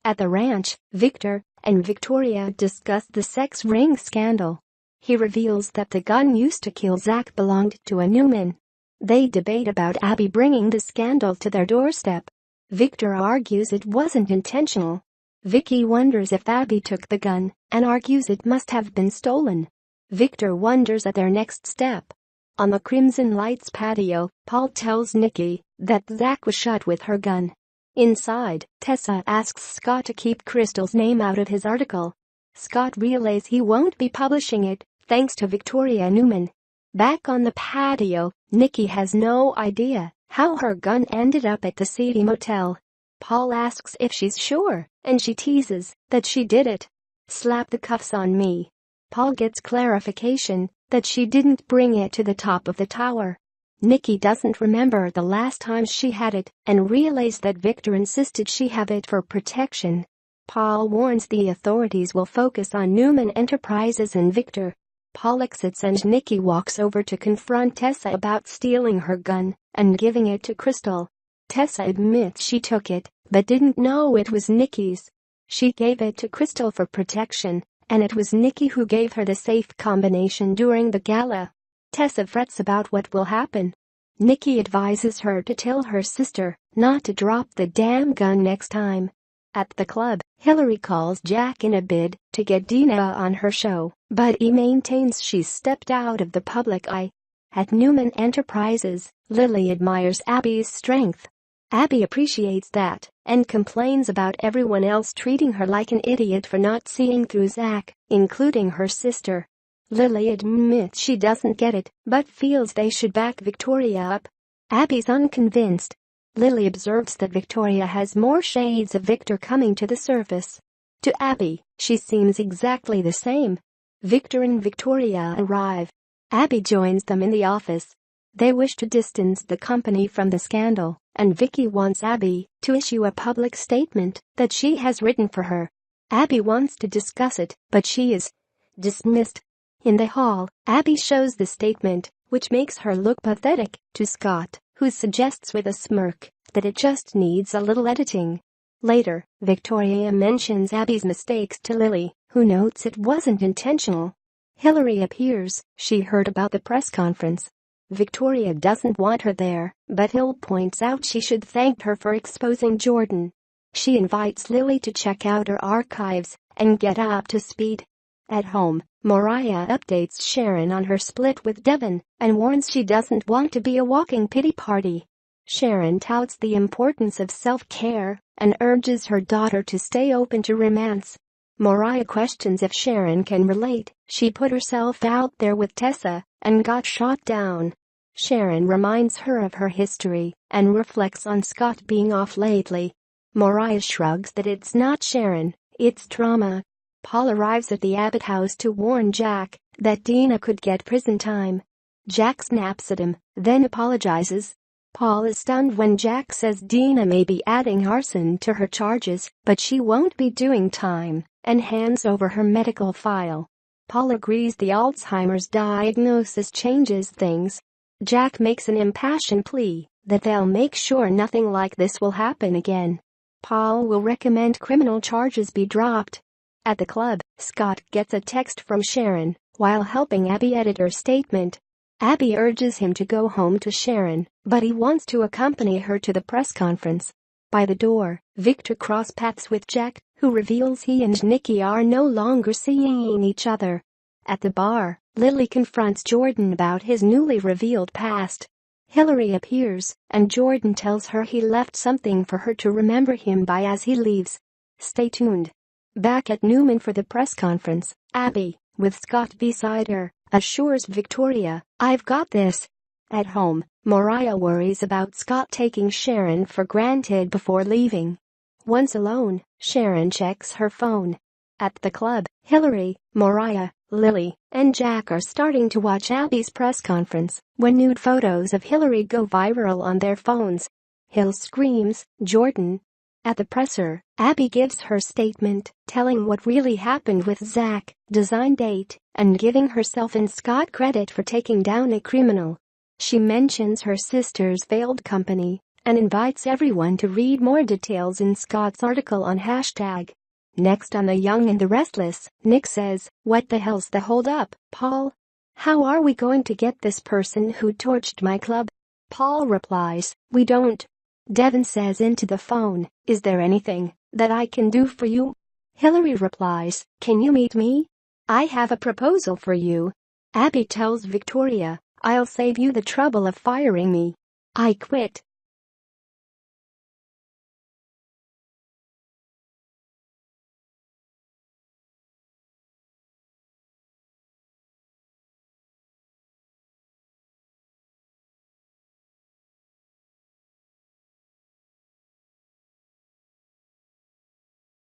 At the ranch, Victor and Victoria discuss the sex ring scandal. He reveals that the gun used to kill Zach belonged to a Newman. They debate about Abby bringing the scandal to their doorstep. Victor argues it wasn't intentional. Vicky wonders if Abby took the gun and argues it must have been stolen. Victor wonders at their next step. On the Crimson Lights patio, Paul tells Nikki that Zach was shot with her gun. Inside, Tessa asks Scott to keep Crystal's name out of his article. Scott relays he won't be publishing it, thanks to Victoria Newman. Back on the patio, Nikki has no idea how her gun ended up at the seedy motel. Paul asks if she's sure, and she teases that she did it. "Slap the cuffs on me." Paul gets clarification that she didn't bring it to the top of the tower. Nikki doesn't remember the last time she had it and relays that Victor insisted she have it for protection. Paul warns the authorities will focus on Newman Enterprises and Victor. Paul exits and Nikki walks over to confront Tessa about stealing her gun and giving it to Crystal. Tessa admits she took it but didn't know it was Nikki's. She gave it to Crystal for protection, and it was Nikki who gave her the safe combination during the gala. Tessa frets about what will happen. Nikki advises her to tell her sister not to drop the damn gun next time. At the club, Hillary calls Jack in a bid to get Dina on her show, but he maintains she's stepped out of the public eye. At Newman Enterprises, Lily admires Abby's strength. Abby appreciates that and complains about everyone else treating her like an idiot for not seeing through Zach, including her sister. Lily admits she doesn't get it, but feels they should back Victoria up. Abby's unconvinced. Lily observes that Victoria has more shades of Victor coming to the surface. To Abby, she seems exactly the same. Victor and Victoria arrive. Abby joins them in the office. They wish to distance the company from the scandal, and Vicky wants Abby to issue a public statement that she has written for her. Abby wants to discuss it, but she is dismissed. In the hall, Abby shows the statement, which makes her look pathetic, to Scott, who suggests with a smirk that it just needs a little editing. Later, Victoria mentions Abby's mistakes to Lily, who notes it wasn't intentional. Hillary appears. She heard about the press conference. Victoria doesn't want her there, but Hill points out she should thank her for exposing Jordan. She invites Lily to check out her archives and get up to speed. At home, Mariah updates Sharon on her split with Devon and warns she doesn't want to be a walking pity party. Sharon touts the importance of self-care and urges her daughter to stay open to romance. Mariah questions if Sharon can relate. She put herself out there with Tessa and got shot down. Sharon reminds her of her history and reflects on Scott being off lately. Mariah shrugs that it's not Sharon, it's trauma. Paul arrives at the Abbott house to warn Jack that Dina could get prison time. Jack snaps at him, then apologizes. Paul is stunned when Jack says Dina may be adding arson to her charges, but she won't be doing time, and hands over her medical file. Paul agrees the Alzheimer's diagnosis changes things. Jack makes an impassioned plea that they'll make sure nothing like this will happen again. Paul will recommend criminal charges be dropped. At the club, Scott gets a text from Sharon while helping Abby edit her statement. Abby urges him to go home to Sharon, but he wants to accompany her to the press conference. By the door, Victor cross paths with Jack, who reveals he and Nikki are no longer seeing each other. At the bar, Lily confronts Jordan about his newly revealed past. Hillary appears, and Jordan tells her he left something for her to remember him by as he leaves. Stay tuned. Back at Newman for the press conference, Abby, with Scott beside her, assures Victoria, "I've got this." At home, Mariah worries about Scott taking Sharon for granted before leaving. Once alone, Sharon checks her phone. At the club, Hillary, Mariah, Lily, and Jack are starting to watch Abby's press conference when nude photos of Hillary go viral on their phones. Hill screams, "Jordan!" At the presser, Abby gives her statement, telling what really happened with Zach, design date, and giving herself and Scott credit for taking down a criminal. She mentions her sister's failed company, and invites everyone to read more details in Scott's article on hashtag. Next on The Young and the Restless, Nick says, "What the hell's the hold-up, Paul? How are we going to get this person who torched my club?" Paul replies, "We don't." Devin says into the phone, "Is there anything that I can do for you?" Hillary replies, "Can you meet me? I have a proposal for you." Abby tells Victoria, "I'll save you the trouble of firing me. I quit."